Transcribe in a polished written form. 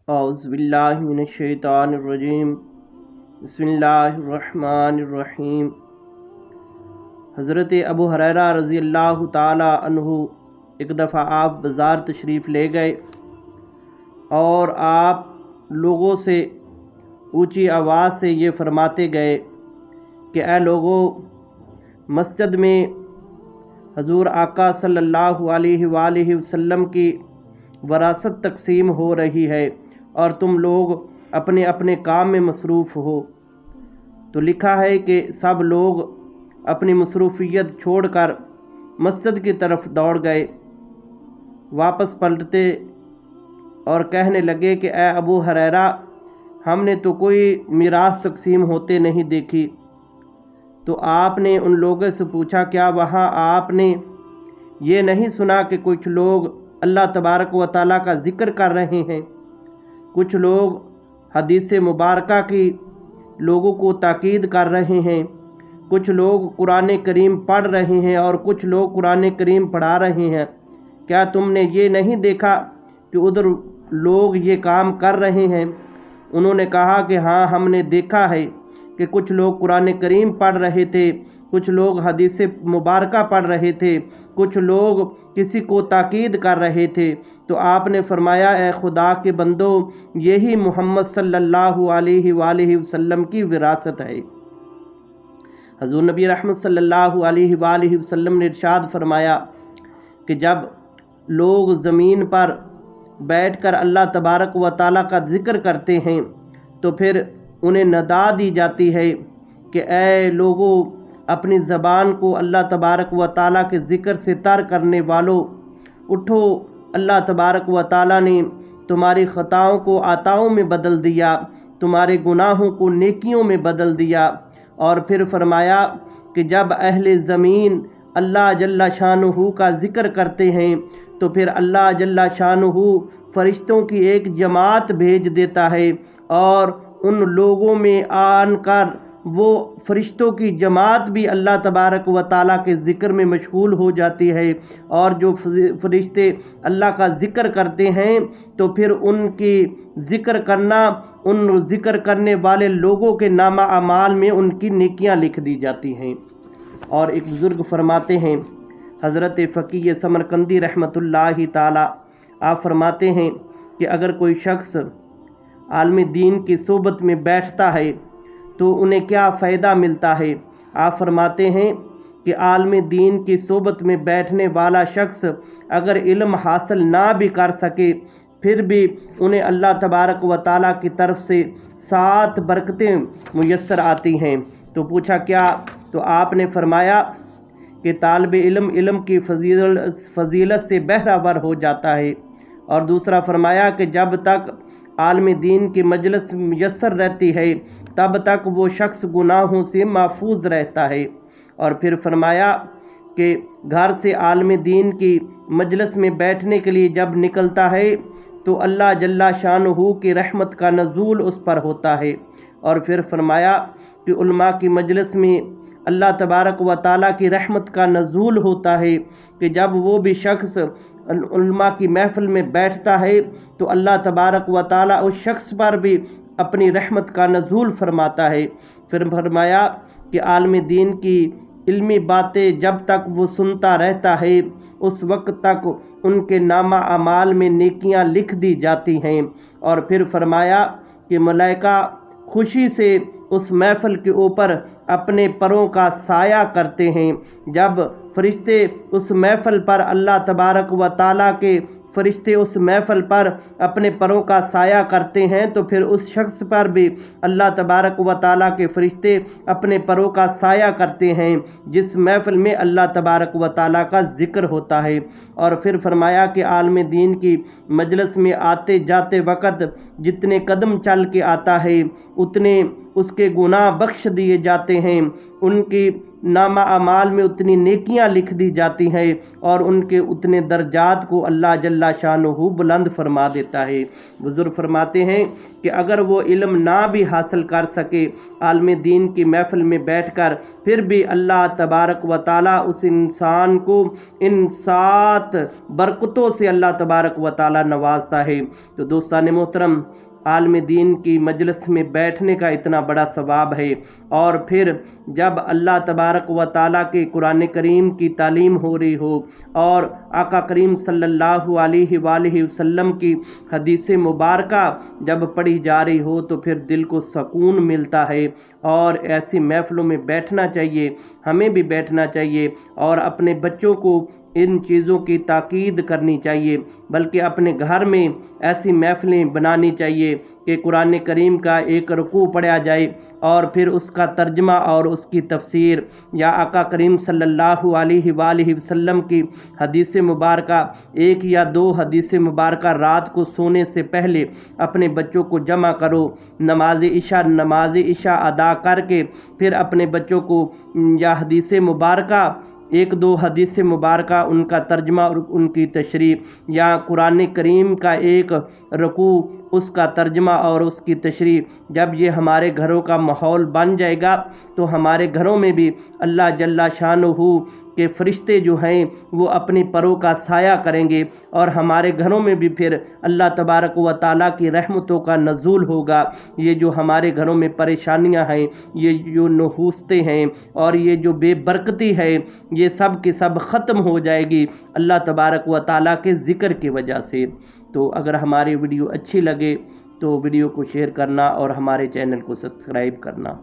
اعوذ باللہ من الشیطان الرجیم بسم اللہ الرحمن الرحیم۔ حضرت ابو ہریرہ رضی اللہ تعالی عنہ ایک دفعہ آپ بازار تشریف لے گئے اور آپ لوگوں سے اونچی آواز سے یہ فرماتے گئے کہ اے لوگوں، مسجد میں حضور آقا صلی اللہ علیہ وآلہ وسلم کی وراثت تقسیم ہو رہی ہے اور تم لوگ اپنے اپنے کام میں مصروف ہو۔ تو لکھا ہے کہ سب لوگ اپنی مصروفیت چھوڑ کر مسجد کی طرف دوڑ گئے۔ واپس پلٹتے اور کہنے لگے کہ اے ابو ہریرہ، ہم نے تو کوئی میراث تقسیم ہوتے نہیں دیکھی۔ تو آپ نے ان لوگوں سے پوچھا، کیا وہاں آپ نے یہ نہیں سنا کہ کچھ لوگ اللہ تبارک و تعالیٰ کا ذکر کر رہے ہیں، کچھ لوگ حدیث مبارکہ کی لوگوں کو تاکید کر رہے ہیں، کچھ لوگ قرآن کریم پڑھ رہے ہیں اور کچھ لوگ قرآن کریم پڑھا رہے ہیں؟ کیا تم نے یہ نہیں دیکھا کہ ادھر لوگ یہ کام کر رہے ہیں؟ انہوں نے کہا کہ ہاں، ہم نے دیکھا ہے کہ کچھ لوگ قرآن کریم پڑھ رہے تھے، کچھ لوگ حدیث مبارکہ پڑھ رہے تھے، کچھ لوگ کسی کو تاکید کر رہے تھے۔ تو آپ نے فرمایا، اے خدا کے بندو، یہی محمد صلی اللہ علیہ وآلہ وسلم کی وراثت ہے۔ حضور نبی رحمت صلی اللہ علیہ وآلہ وسلم نے ارشاد فرمایا کہ جب لوگ زمین پر بیٹھ کر اللہ تبارک و تعالیٰ کا ذکر کرتے ہیں تو پھر انہیں ندا دی جاتی ہے کہ اے لوگوں، اپنی زبان کو اللہ تبارک و تعالیٰ کے ذکر سے تر کرنے والوں، اٹھو، اللہ تبارک و تعالیٰ نے تمہاری خطاؤں کو عطاؤں میں بدل دیا، تمہارے گناہوں کو نیکیوں میں بدل دیا۔ اور پھر فرمایا کہ جب اہل زمین اللہ جل شانہ کا ذکر کرتے ہیں تو پھر اللہ جل شانہ فرشتوں کی ایک جماعت بھیج دیتا ہے اور ان لوگوں میں آن کر وہ فرشتوں کی جماعت بھی اللہ تبارک و تعالیٰ کے ذکر میں مشغول ہو جاتی ہے، اور جو فرشتے اللہ کا ذکر کرتے ہیں تو پھر ان کی ذکر کرنا، ان ذکر کرنے والے لوگوں کے نامہ اعمال میں ان کی نیکیاں لکھ دی جاتی ہیں۔ اور ایک بزرگ فرماتے ہیں، حضرت فقیہ سمرقندی رحمۃ اللہ تعالیٰ، آپ فرماتے ہیں کہ اگر کوئی شخص عالم دین کی صحبت میں بیٹھتا ہے تو انہیں کیا فائدہ ملتا ہے؟ آپ فرماتے ہیں کہ عالم دین کی صحبت میں بیٹھنے والا شخص اگر علم حاصل نہ بھی کر سکے پھر بھی انہیں اللہ تبارک و تعالیٰ کی طرف سے 7 برکتیں میسر آتی ہیں۔ تو پوچھا کیا؟ تو آپ نے فرمایا کہ طالب علم علم کی فضیلت سے بہرہ ور ہو جاتا ہے، اور دوسرا فرمایا کہ جب تک عالم دین کی مجلس میسر رہتی ہے تب تک وہ شخص گناہوں سے محفوظ رہتا ہے۔ اور پھر فرمایا کہ گھر سے عالم دین کی مجلس میں بیٹھنے کے لیے جب نکلتا ہے تو اللہ جل شانہ کی رحمت کا نزول اس پر ہوتا ہے۔ اور پھر فرمایا کہ علماء کی مجلس میں اللہ تبارک و تعالیٰ کی رحمت کا نزول ہوتا ہے کہ جب وہ بھی شخص علماء کی محفل میں بیٹھتا ہے تو اللہ تبارک و تعالیٰ اس شخص پر بھی اپنی رحمت کا نزول فرماتا ہے۔ پھر فرمایا کہ عالم دین کی علمی باتیں جب تک وہ سنتا رہتا ہے اس وقت تک ان کے نامہ اعمال میں نیکیاں لکھ دی جاتی ہیں۔ اور پھر فرمایا کہ ملائکہ خوشی سے اس محفل کے اوپر اپنے پروں کا سایہ کرتے ہیں۔ جب فرشتے اس محفل پر اللہ تبارک و تعالیٰ کے فرشتے اس محفل پر اپنے پروں کا سایہ کرتے ہیں تو پھر اس شخص پر بھی اللہ تبارک و تعالیٰ کے فرشتے اپنے پروں کا سایہ کرتے ہیں جس محفل میں اللہ تبارک و تعالیٰ کا ذکر ہوتا ہے۔ اور پھر فرمایا کہ عالم دین کی مجلس میں آتے جاتے وقت جتنے قدم چل کے آتا ہے اتنے اس کے گناہ بخش دیے جاتے ہیں، ان کی نامہ اعمال میں اتنی نیکیاں لکھ دی جاتی ہیں، اور ان کے اتنے درجات کو اللہ جل شانہ بلند فرما دیتا ہے۔ بزرگ فرماتے ہیں کہ اگر وہ علم نہ بھی حاصل کر سکے عالم دین کی محفل میں بیٹھ کر، پھر بھی اللہ تبارک و تعالیٰ اس انسان کو ان 7 برکتوں سے اللہ تبارک و تعالیٰ نوازتا ہے۔ تو دوستان محترم، عالم دین کی مجلس میں بیٹھنے کا اتنا بڑا ثواب ہے، اور پھر جب اللہ تبارک و تعالیٰ کے قرآن کریم کی تعلیم ہو رہی ہو اور آقا کریم صلی اللہ علیہ وآلہ وسلم کی حدیث مبارکہ جب پڑھی جا رہی ہو تو پھر دل کو سکون ملتا ہے، اور ایسی محفلوں میں بیٹھنا چاہیے، ہمیں بھی بیٹھنا چاہیے، اور اپنے بچوں کو ان چیزوں کی تاکید کرنی چاہیے، بلکہ اپنے گھر میں ایسی محفلیں بنانی چاہیے کہ قرآن کریم کا ایک رکوع پڑھا جائے اور پھر اس کا ترجمہ اور اس کی تفسیر، یا آقا کریم صلی اللہ علیہ وآلہ وسلم کی حدیث مبارکہ 1 یا 2 حدیث مبارکہ رات کو سونے سے پہلے اپنے بچوں کو جمع کرو، نماز عشاء ادا کر کے پھر اپنے بچوں کو یا حدیث مبارکہ 1-2 حدیث مبارکہ ان کا ترجمہ اور ان کی تشریح، یا قرآن کریم کا ایک رکوع اس کا ترجمہ اور اس کی تشریح، جب یہ ہمارے گھروں کا ماحول بن جائے گا تو ہمارے گھروں میں بھی اللہ جل شانہ کے فرشتے جو ہیں وہ اپنی پروں کا سایہ کریں گے، اور ہمارے گھروں میں بھی پھر اللہ تبارک و تعالیٰ کی رحمتوں کا نزول ہوگا۔ یہ جو ہمارے گھروں میں پریشانیاں ہیں، یہ جو نحوستیں ہیں اور یہ جو بے برکتی ہے، یہ سب کی سب ختم ہو جائے گی اللہ تبارک و تعالیٰ کے ذکر کی وجہ سے۔ تو اگر ہماری ویڈیو اچھی لگے تو ویڈیو کو شیئر کرنا اور ہمارے چینل کو سبسکرائب کرنا۔